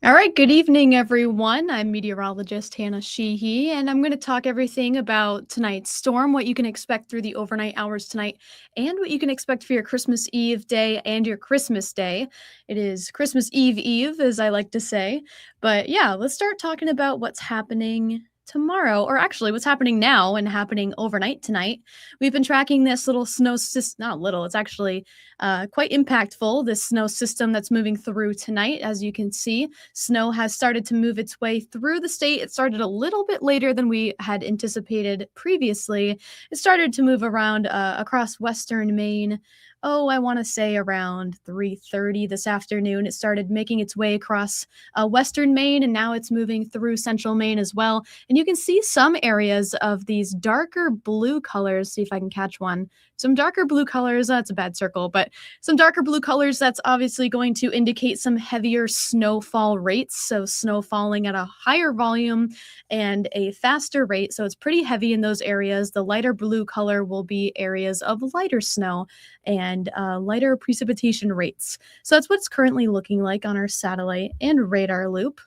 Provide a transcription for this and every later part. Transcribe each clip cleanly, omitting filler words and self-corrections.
All right, good evening, everyone. I'm meteorologist Hannah Sheehy, and I'm going to talk everything about tonight's storm, what you can expect through the overnight hours tonight, and what you can expect for your Christmas Eve day and your Christmas day. It is Christmas Eve Eve, as I like to say. But yeah, let's start talking about what's happening tomorrow, or actually what's happening now and happening overnight tonight. We've been tracking this little snow system, not little, it's actually quite impactful, this snow system that's moving through tonight, as you can see. Snow has started to move its way through the state. It started a little bit later than we had anticipated previously. It started to move around across western Maine. Oh, I want to say around 3:30 this afternoon. It started making its way across western Maine, and now it's moving through central Maine as well. And you can see some areas of these darker blue colors. See if I can catch one. Some darker blue colors. That's a bad circle, but some darker blue colors, that's obviously going to indicate some heavier snowfall rates. So snow falling at a higher volume and a faster rate. So it's pretty heavy in those areas. The lighter blue color will be areas of lighter snow and lighter precipitation rates. So that's what it's currently looking like on our satellite and radar loop.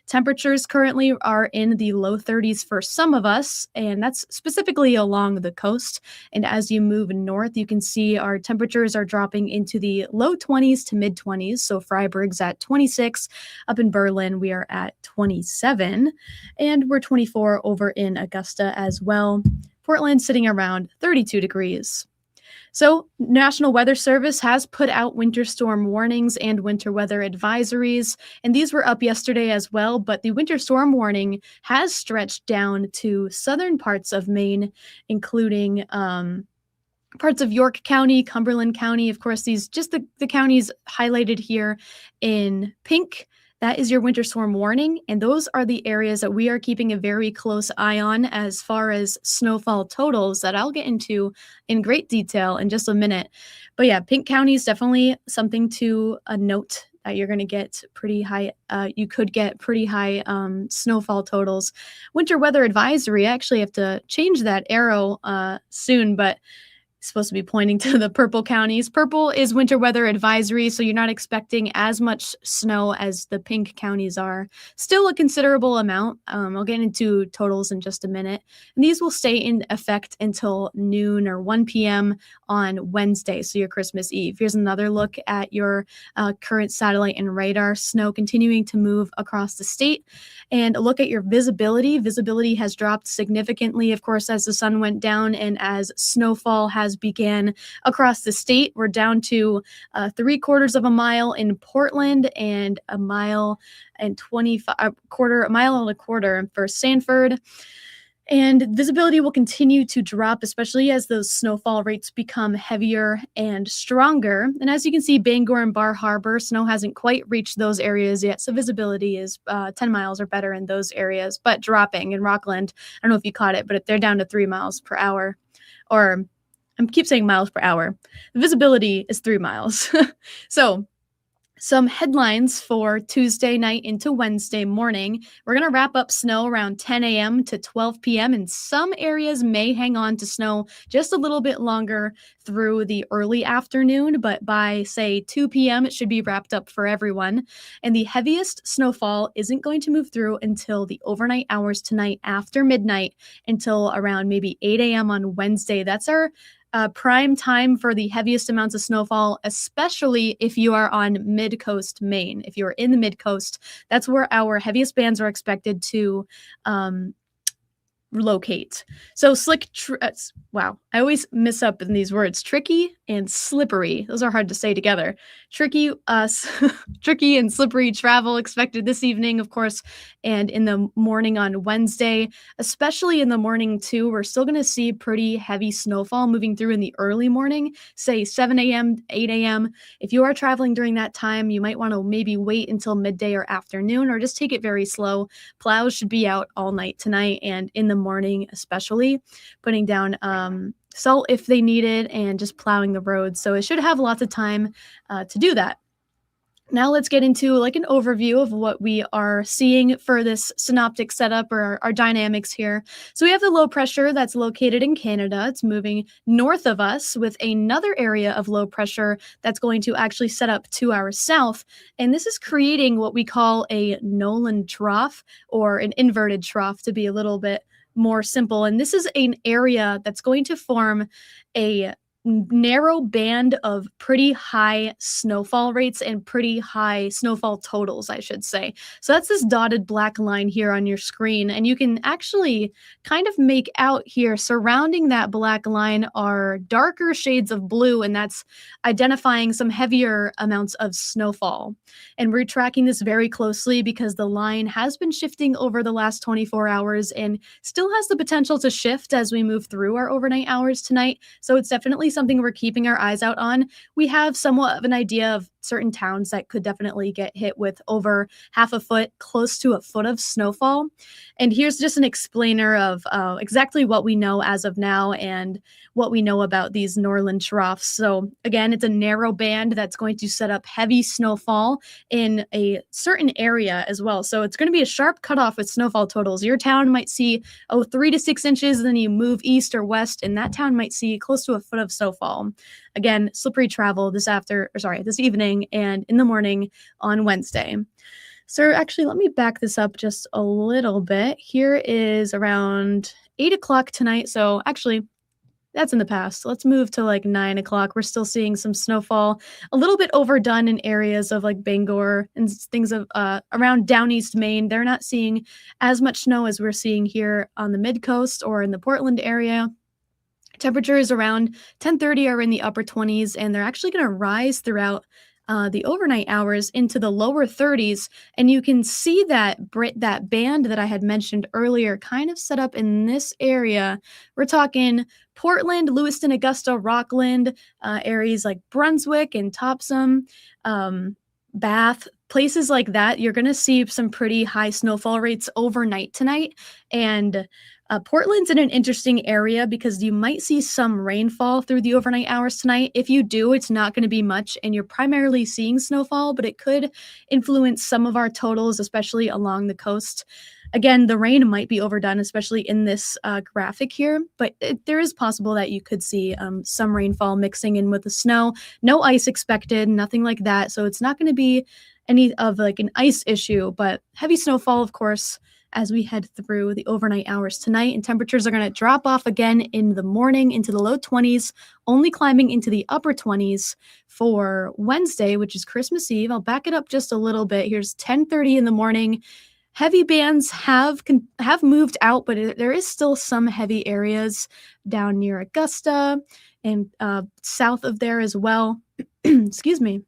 Temperatures currently are in the low 30s for some of us, and that's specifically along the coast. And as you move north, you can see our temperatures are dropping into the low 20s to mid 20s. So Freiburg's at 26. Up in Berlin, we are at 27. And we're 24 over in Augusta as well. Portland sitting around 32 degrees. So, National Weather Service has put out winter storm warnings and winter weather advisories, and these were up yesterday as well, but the winter storm warning has stretched down to southern parts of Maine, including parts of York County, Cumberland County. Of course, these just the counties highlighted here in pink. That is your winter storm warning, and those are the areas that we are keeping a very close eye on as far as snowfall totals that I'll get into in great detail in just a minute. But yeah, pink county is definitely something to note that you're going to get pretty high. You could get pretty high snowfall totals. Winter weather advisory. I actually have to change that arrow soon, but supposed to be pointing to the purple counties. Purple is winter weather advisory, so you're not expecting as much snow as the pink counties are. Still a considerable amount. I'll get into totals in just a minute. And these will stay in effect until noon or 1 p.m. on Wednesday, so your Christmas Eve. Here's another look at your current satellite and radar. Snow continuing to move across the state. And look at your visibility. Visibility has dropped significantly, of course, as the sun went down and as snowfall has began across the state. We're down to 3/4 of a mile in Portland and a mile and a mile and a quarter for Sanford. And visibility will continue to drop, especially as those snowfall rates become heavier and stronger. And as you can see, Bangor and Bar Harbor, snow hasn't quite reached those areas yet. So visibility is 10 miles or better in those areas, but dropping in Rockland. I don't know if you caught it, but they're down to 3 miles per hour. Or I keep saying miles per hour. The visibility is 3 miles. So some headlines for Tuesday night into Wednesday morning. We're going to wrap up snow around 10 a.m. to 12 p.m. and some areas may hang on to snow just a little bit longer through the early afternoon, but by, say, 2 p.m., it should be wrapped up for everyone. And the heaviest snowfall isn't going to move through until the overnight hours tonight after midnight until around maybe 8 a.m. on Wednesday. That's our prime time for the heaviest amounts of snowfall, especially if you are on mid-coast Maine. If you're in the mid-coast, that's where our heaviest bands are expected to locate. So wow, I always mess up in these words. Tricky and slippery. Those are hard to say together. Tricky and slippery travel expected this evening, of course, and in the morning on Wednesday, especially in the morning too. We're still going to see pretty heavy snowfall moving through in the early morning, say 7 a.m., 8 a.m. If you are traveling during that time, you might want to maybe wait until midday or afternoon or just take it very slow. Plows should be out all night tonight and in the morning, especially putting down salt if they need it and just plowing the roads. So it should have lots of time to do that. Now let's get into like an overview of what we are seeing for this synoptic setup or our dynamics here. So we have the low pressure that's located in Canada. It's moving north of us with another area of low pressure that's going to actually set up to our south. And this is creating what we call a Nolan trough or an inverted trough to be a little bit more simple. And this is an area that's going to form a narrow band of pretty high snowfall rates and pretty high snowfall totals, I should say. So that's this dotted black line here on your screen. And you can actually kind of make out here surrounding that black line are darker shades of blue, and that's identifying some heavier amounts of snowfall. And we're tracking this very closely because the line has been shifting over the last 24 hours and still has the potential to shift as we move through our overnight hours tonight. So it's definitely something we're keeping our eyes out on. We have somewhat of an idea of certain towns that could definitely get hit with over half a foot, close to a foot of snowfall. And here's just an explainer of exactly what we know as of now and what we know about these Norland troughs. So again, it's a narrow band that's going to set up heavy snowfall in a certain area as well. So it's going to be a sharp cutoff with snowfall totals. Your town might see 3 to 6 inches, and then you move east or west, and that town might see close to a foot of snowfall. Again, slippery travel this evening and in the morning on Wednesday. So actually, let me back this up just a little bit. Here is around 8 o'clock tonight. So actually, that's in the past. Let's move to like 9 o'clock. We're still seeing some snowfall, a little bit overdone in areas of like Bangor and things of around down east Maine. They're not seeing as much snow as we're seeing here on the mid coast or in the Portland area. Temperatures around 10:30 are in the upper 20s, and they're actually going to rise throughout the overnight hours into the lower 30s. And you can see that band that I had mentioned earlier kind of set up in this area. We're talking Portland, Lewiston, Augusta, Rockland, areas like Brunswick and Topsom, Bath, places like that. You're going to see some pretty high snowfall rates overnight tonight. And Portland's in an interesting area because you might see some rainfall through the overnight hours tonight. If you do, it's not going to be much, and you're primarily seeing snowfall, but it could influence some of our totals, especially along the coast. Again, the rain might be overdone, especially in this graphic here, but there is possible that you could see some rainfall mixing in with the snow. No ice expected, nothing like that, so it's not going to be any of like an ice issue, but heavy snowfall, of course, as we head through the overnight hours tonight. And temperatures are going to drop off again in the morning into the low 20s, only climbing into the upper 20s for Wednesday, which is Christmas Eve. I'll back it up just a little bit. Here's 10:30 in the morning. Heavy bands have moved out, but there is still some heavy areas down near Augusta and south of there as well. Excuse me.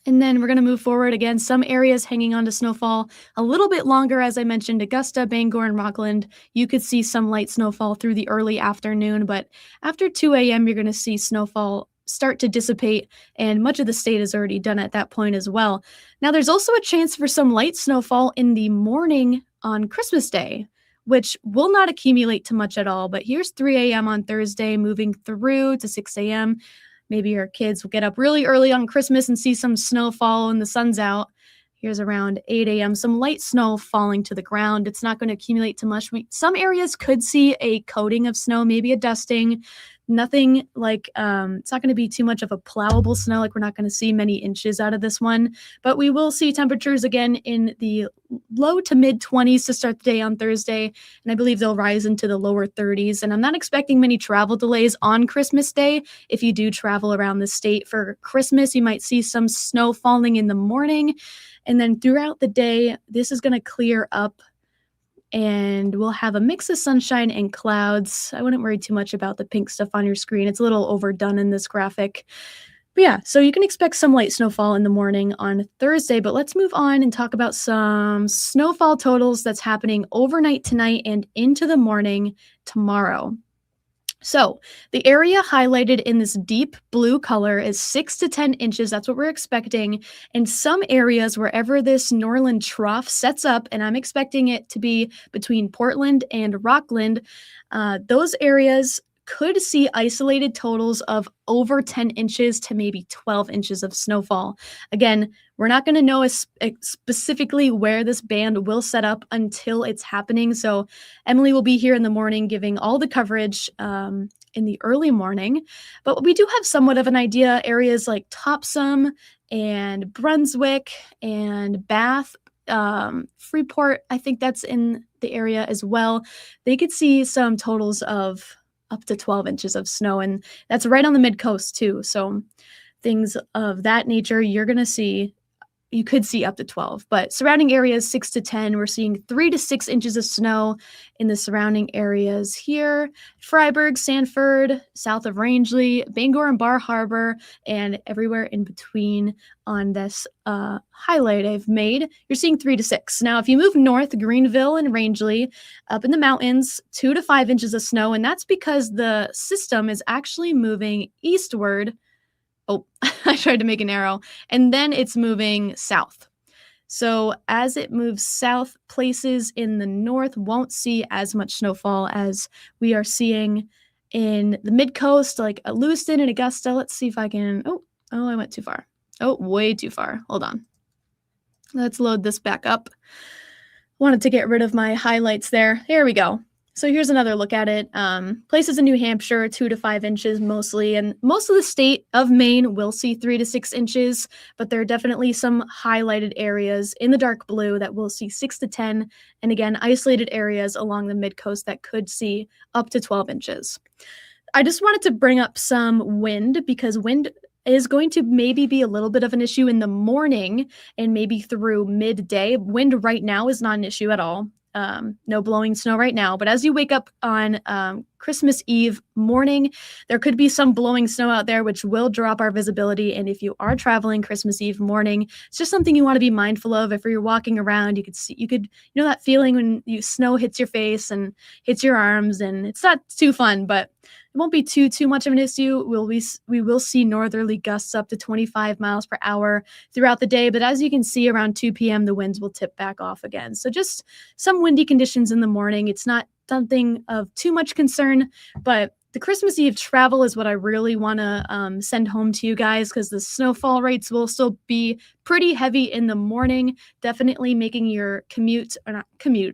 And then we're going to move forward again. Some areas hanging on to snowfall a little bit longer. As I mentioned, Augusta, Bangor, and Rockland, you could see some light snowfall through the early afternoon. But after 2 a.m., you're going to see snowfall start to dissipate, and much of the state is already done at that point as well. Now, there's also a chance for some light snowfall in the morning on Christmas Day, which will not accumulate to much at all. But here's 3 a.m. on Thursday, moving through to 6 a.m. Maybe your kids will get up really early on Christmas and see some snowfall and the sun's out. Here's around 8 a.m. Some light snow falling to the ground. It's not going to accumulate too much. Some areas could see a coating of snow, maybe a dusting. Nothing like, it's not going to be too much of a plowable snow. Like we're not going to see many inches out of this one. But we will see temperatures again in the low to mid 20s to start the day on Thursday. And I believe they'll rise into the lower 30s. And I'm not expecting many travel delays on Christmas Day. If you do travel around the state for Christmas, you might see some snow falling in the morning. And then throughout the day, this is going to clear up and we'll have a mix of sunshine and clouds. I wouldn't worry too much about the pink stuff on your screen. It's a little overdone in this graphic. But yeah, so you can expect some light snowfall in the morning on Thursday, but let's move on and talk about some snowfall totals that's happening overnight tonight and into the morning tomorrow. So the area highlighted in this deep blue color is 6 to 10 inches. That's what we're expecting. In some areas, wherever this Norland trough sets up, and I'm expecting it to be between Portland and Rockland, those areas could see isolated totals of over 10 inches to maybe 12 inches of snowfall. Again, we're not going to know specifically where this band will set up until it's happening. So Emily will be here in the morning giving all the coverage in the early morning. But we do have somewhat of an idea. Areas like Topsom and Brunswick and Bath, Freeport, I think that's in the area as well. They could see some totals of up to 12 inches of snow, and that's right on the mid coast too. So things of that nature, you could see up to 12, but surrounding areas 6 to 10, we're seeing 3 to 6 inches of snow in the surrounding areas here. Freiburg, Sanford, south of Rangeley, Bangor and Bar Harbor, and everywhere in between on this highlight I've made, you're seeing 3 to 6. Now, if you move north, Greenville and Rangeley, up in the mountains, 2 to 5 inches of snow, and that's because the system is actually moving eastward. Oh, I tried to make an arrow. And then it's moving south. So as it moves south, places in the north won't see as much snowfall as we are seeing in the mid-coast, like at Lewiston and Augusta. Let's see if I can... Oh, I went too far. Oh, way too far. Hold on. Let's load this back up. Wanted to get rid of my highlights there. There we go. So here's another look at it. Places in New Hampshire, 2 to 5 inches mostly, and most of the state of Maine will see 3 to 6 inches, but there are definitely some highlighted areas in the dark blue that will see 6 to 10, and again, isolated areas along the mid-coast that could see up to 12 inches. I just wanted to bring up some wind because wind is going to maybe be a little bit of an issue in the morning and maybe through midday. Wind right now is not an issue at all. No blowing snow right now, but as you wake up on Christmas Eve morning, there could be some blowing snow out there, which will drop our visibility. And if you are traveling Christmas Eve morning, it's just something you want to be mindful of. If you're walking around, you know that feeling when snow hits your face and hits your arms, and it's not too fun, but it won't be too much of an issue. We will see northerly gusts up to 25 miles per hour throughout the day, but as you can see, around 2 p.m., the winds will tip back off again. So just some windy conditions in the morning. It's not something of too much concern, but the Christmas Eve travel is what I really want to send home to you guys, because the snowfall rates will still be pretty heavy in the morning, definitely making your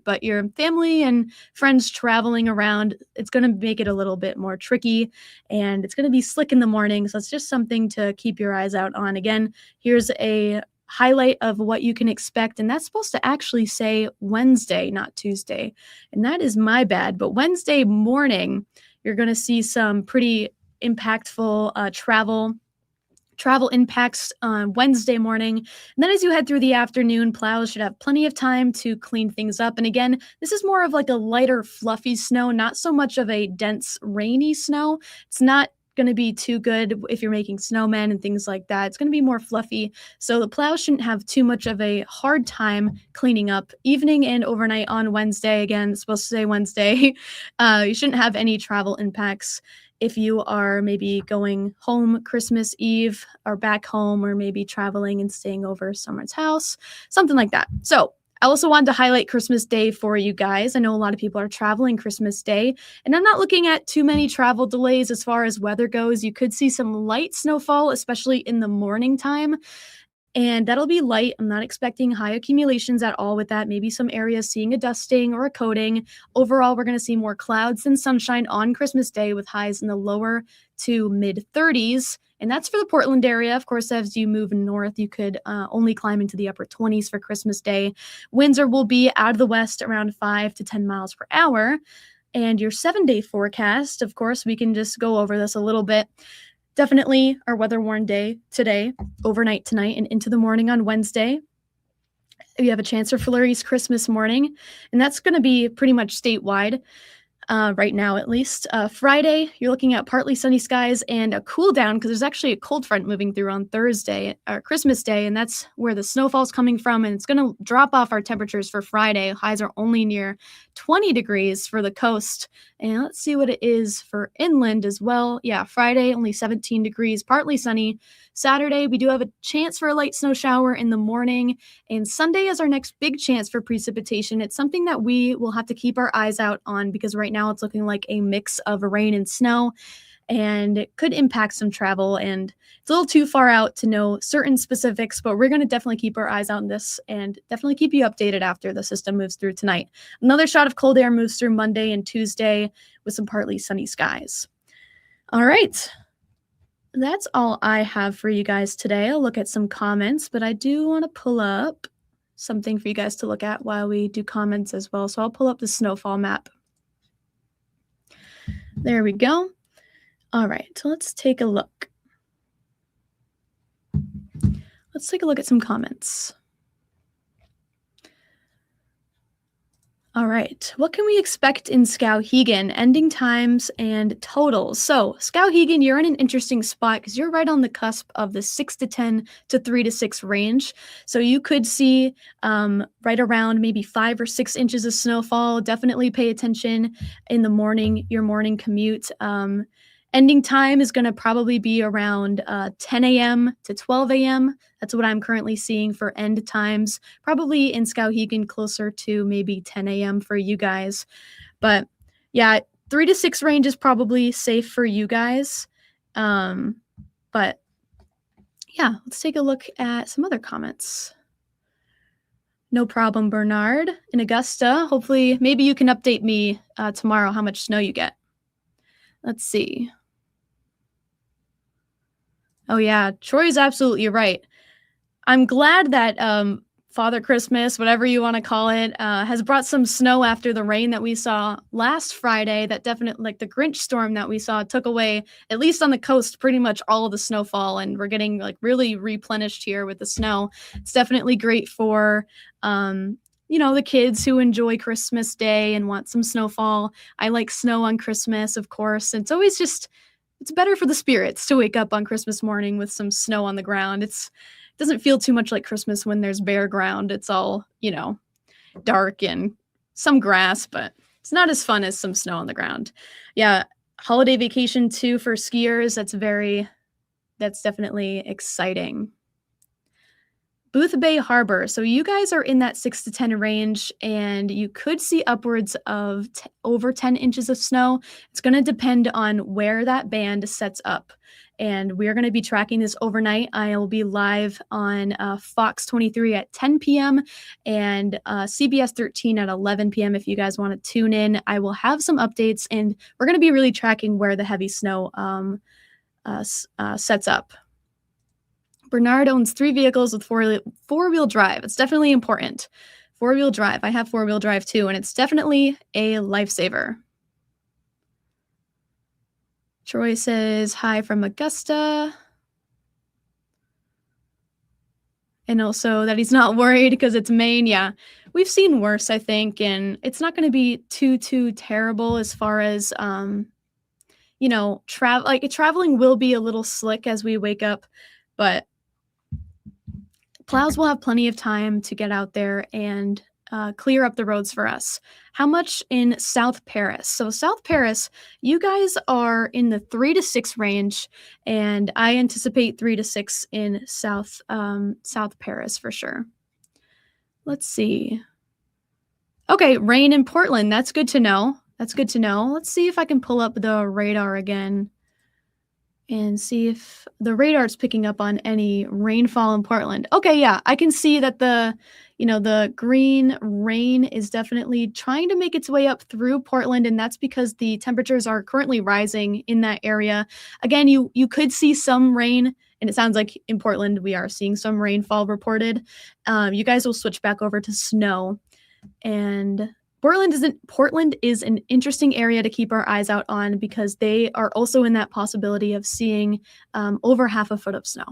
but your family and friends traveling around, it's going to make it a little bit more tricky, and it's going to be slick in the morning, so it's just something to keep your eyes out on. Again, here's a highlight of what you can expect, and that's supposed to actually say Wednesday, not Tuesday, and that is my bad, but Wednesday morning, you're going to see some pretty impactful travel impacts on Wednesday morning. And then as you head through the afternoon, plows should have plenty of time to clean things up. And again, this is more of like a lighter, fluffy snow, not so much of a dense, rainy snow. It's not going to be too good if you're making snowmen and things like that. It's going to be more fluffy. So the plow shouldn't have too much of a hard time cleaning up evening and overnight on Wednesday. Again, it's supposed to say Wednesday. You shouldn't have any travel impacts if you are maybe going home Christmas Eve or back home, or maybe traveling and staying over someone's house, something like that. So I also wanted to highlight Christmas Day for you guys. I know a lot of people are traveling Christmas Day, and I'm not looking at too many travel delays as far as weather goes. You could see some light snowfall, especially in the morning time, and that'll be light. I'm not expecting high accumulations at all with that. Maybe some areas seeing a dusting or a coating. Overall, we're going to see more clouds than sunshine on Christmas Day with highs in the lower to mid 30s. And that's for the Portland area. Of course, as you move north, you could only climb into the upper 20s for Christmas Day. Winds will be out of the west around 5 to 10 miles per hour. And your 7-day forecast, of course, we can just go over this a little bit. Definitely our weather-worn day today, overnight tonight, and into the morning on Wednesday. You have a chance for flurries Christmas morning, and that's going to be pretty much statewide. Right now, at least. Friday, you're looking at partly sunny skies and a cool down, because there's actually a cold front moving through on Thursday, or Christmas Day, and that's where the snowfall's coming from, and it's going to drop off our temperatures for Friday. Highs are only near 20 degrees for the coast, and let's see what it is for inland as well. Yeah, Friday, only 17 degrees, partly sunny. Saturday, we do have a chance for a light snow shower in the morning, and Sunday is our next big chance for precipitation. It's something that we will have to keep our eyes out on, because right right now it's looking like a mix of rain and snow, and it could impact some travel. And it's a little too far out to know certain specifics, but we're going to definitely keep our eyes on this and definitely keep you updated after the system moves through tonight. Another shot of cold air moves through Monday and Tuesday with some partly sunny skies. All right. That's all I have for you guys today. I'll look at some comments, but I do want to pull up something for you guys to look at while we do comments as well. So I'll pull up the snowfall map. There we go. All right, so let's take a look. Let's take a look at some comments. All right, what can we expect in Skowhegan? Ending times and totals. So Skowhegan, you're in an interesting spot because you're right on the cusp of the 6 to 10 to 3 to 6 range. So you could see right around maybe 5 or 6 inches of snowfall. Definitely pay attention in the morning, your morning commute. Ending time is going to probably be around 10 a.m. to 12 a.m. That's what I'm currently seeing for end times. Probably in Skowhegan closer to maybe 10 a.m. for you guys. But yeah, 3 to 6 range is probably safe for you guys. But yeah, let's take a look at some other comments. No problem, Bernard. In Augusta, hopefully, maybe you can update me tomorrow how much snow you get. Let's see. Oh yeah, Troy's absolutely right. I'm glad that Father Christmas, whatever you want to call it, has brought some snow after the rain that we saw last Friday. That definitely, like the Grinch storm that we saw, took away, at least on the coast, pretty much all of the snowfall, and we're getting like really replenished here with the snow. It's definitely great for the kids who enjoy Christmas Day and want some snowfall. I like snow on Christmas, of course. It's always just, it's better for the spirits to wake up on Christmas morning with some snow on the ground. It doesn't feel too much like Christmas when there's bare ground. It's all, dark and some grass, but it's not as fun as some snow on the ground. Yeah, holiday vacation too for skiers. That's definitely exciting. Booth Bay Harbor. So you guys are in that 6 to 10 range, and you could see upwards of over 10 inches of snow. It's going to depend on where that band sets up. And we're going to be tracking this overnight. I'll be live on Fox 23 at 10 p.m. and CBS 13 at 11 p.m. if you guys want to tune in. I will have some updates, and we're going to be really tracking where the heavy snow sets up. Bernard owns 3 vehicles with four-wheel drive. It's definitely important. 4-wheel drive. I have 4-wheel drive too, and it's definitely a lifesaver. Troy says hi from Augusta. And also that he's not worried because it's Maine. Yeah, we've seen worse, I think, and it's not going to be too terrible as far as traveling will be a little slick as we wake up, but plows will have plenty of time to get out there and clear up the roads for us. How much in South Paris? So South Paris, you guys are in the 3 to 6 range, and I anticipate 3 to 6 in South Paris for sure. Let's see. Okay, rain in Portland. That's good to know. Let's see if I can pull up the radar again and see if the radar's picking up on any rainfall in Portland. Okay, yeah, I can see that the green rain is definitely trying to make its way up through Portland, and that's because the temperatures are currently rising in that area. Again, you could see some rain, and it sounds like in Portland we are seeing some rainfall reported. You guys will switch back over to snow, and Portland is an interesting area to keep our eyes out on because they are also in that possibility of seeing over half a foot of snow.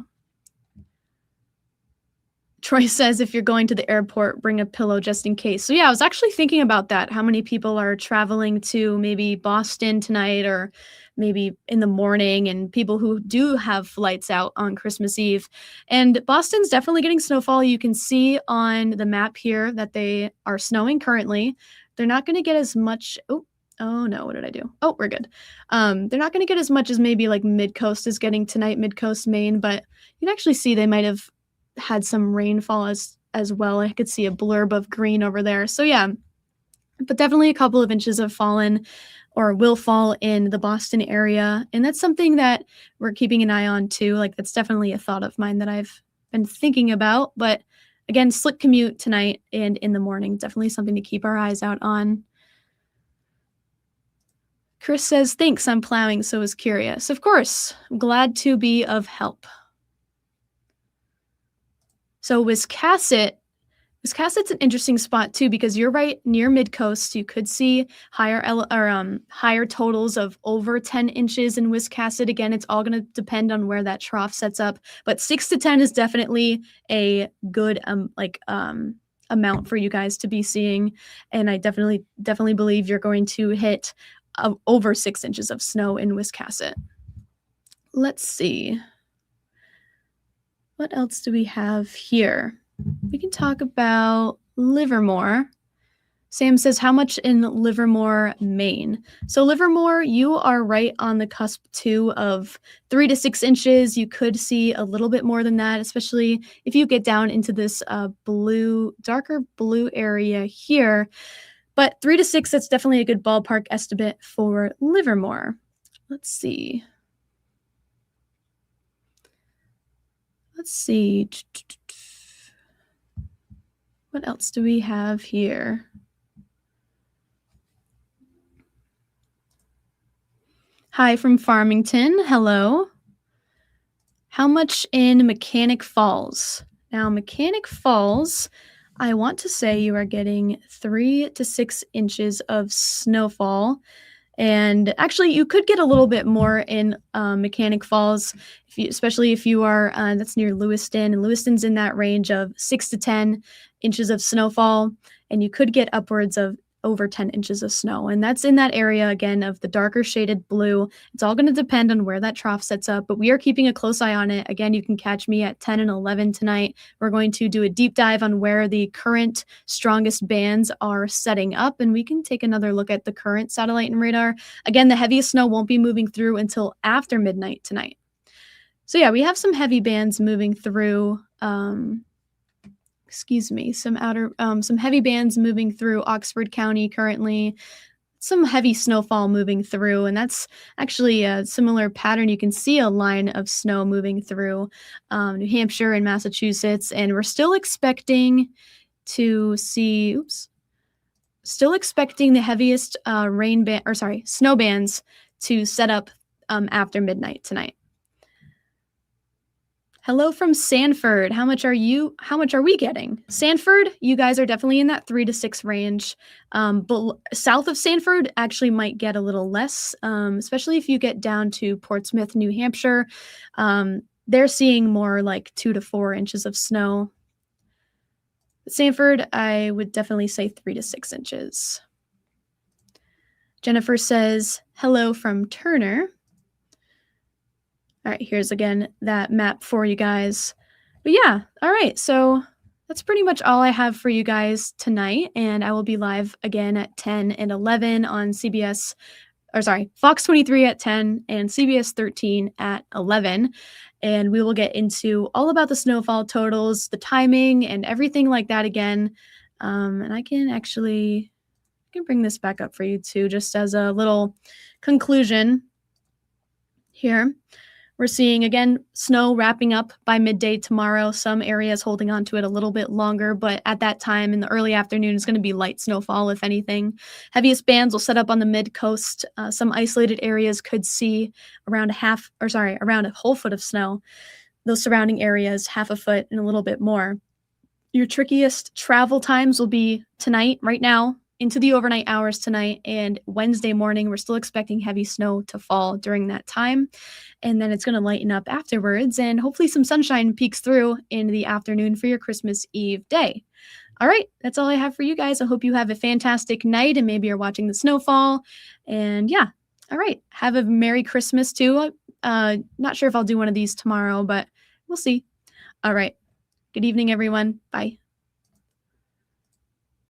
Troy says if you're going to the airport, bring a pillow just in case. So yeah, I was actually thinking about that. How many people are traveling to maybe Boston tonight or maybe in the morning, and people who do have flights out on Christmas Eve. And Boston's definitely getting snowfall. You can see on the map here that they are snowing currently. They're not going to get as much. Oh no, what did I do? Oh, we're good. They're not going to get as much as maybe like Mid-Coast is getting tonight, Mid-Coast, Maine, but you can actually see they might have had some rainfall as well. I could see a blurb of green over there. So yeah, but definitely a couple of inches have fallen or will fall in the Boston area. And that's something that we're keeping an eye on too. Like, that's definitely a thought of mine that I've been thinking about. But again, slick commute tonight and in the morning, definitely something to keep our eyes out on. Chris says, thanks, I'm plowing, so was curious. Of course, I'm glad to be of help. So Wiscasset's an interesting spot too because you're right near mid-coast. You could see higher totals of over 10 inches in Wiscasset. Again, it's all going to depend on where that trough sets up, but 6 to 10 is definitely a good amount for you guys to be seeing, and I definitely believe you're going to hit over 6 inches of snow in Wiscasset. Let's see. What else do we have here? We can talk about Livermore. Sam says, how much in Livermore, Maine? So Livermore, you are right on the cusp too of 3 to 6 inches. You could see a little bit more than that, especially if you get down into this darker blue area here. But 3 to 6, that's definitely a good ballpark estimate for Livermore. Let's see. What else do we have here? Hi from Farmington. Hello. How much in Mechanic Falls? Now, Mechanic Falls, I want to say you are getting 3 to 6 inches of snowfall. And actually, you could get a little bit more in Mechanic Falls, especially if you are, that's near Lewiston. And Lewiston's in that range of 6 to 10 inches of snowfall. And you could get upwards of over 10 inches of snow. And that's in that area, again, of the darker shaded blue. It's all going to depend on where that trough sets up, but we are keeping a close eye on it. Again, you can catch me at 10 and 11 tonight. We're going to do a deep dive on where the current strongest bands are setting up, and we can take another look at the current satellite and radar. Again, the heaviest snow won't be moving through until after midnight tonight. So yeah, we have some heavy bands moving through, some heavy bands moving through Oxford County currently, some heavy snowfall moving through, and that's actually a similar pattern. You can see a line of snow moving through New Hampshire and Massachusetts, and we're still expecting to see, still expecting the heaviest snow bands to set up after midnight tonight. Hello from Sanford. How much are we getting? Sanford, you guys are definitely in that 3 to 6 range. But south of Sanford actually might get a little less, especially if you get down to Portsmouth, New Hampshire. They're seeing more like 2 to 4 inches of snow. But Sanford, I would definitely say 3 to 6 inches. Jennifer says, hello from Turner. All right, here's again that map for you guys. But yeah, all right, so that's pretty much all I have for you guys tonight, and I will be live again at 10 and 11 on Fox 23 at 10 and CBS 13 at 11. And we will get into all about the snowfall totals, the timing, and everything like that again. And I can bring this back up for you too, just as a little conclusion here. We're seeing, again, snow wrapping up by midday tomorrow. Some areas holding on to it a little bit longer, but at that time in the early afternoon, it's going to be light snowfall, if anything. Heaviest bands will set up on the mid-coast. Some isolated areas could see around a whole foot of snow. Those surrounding areas, half a foot and a little bit more. Your trickiest travel times will be tonight, right now, into the overnight hours tonight, and Wednesday morning. We're still expecting heavy snow to fall during that time, and then it's going to lighten up afterwards, and hopefully some sunshine peeks through in the afternoon for your Christmas Eve day. All right, that's all I have for you guys. I hope you have a fantastic night, and maybe you're watching the snowfall. And yeah, all right, have a Merry Christmas too. Not sure if I'll do one of these tomorrow, but we'll see. All right, good evening, everyone. Bye.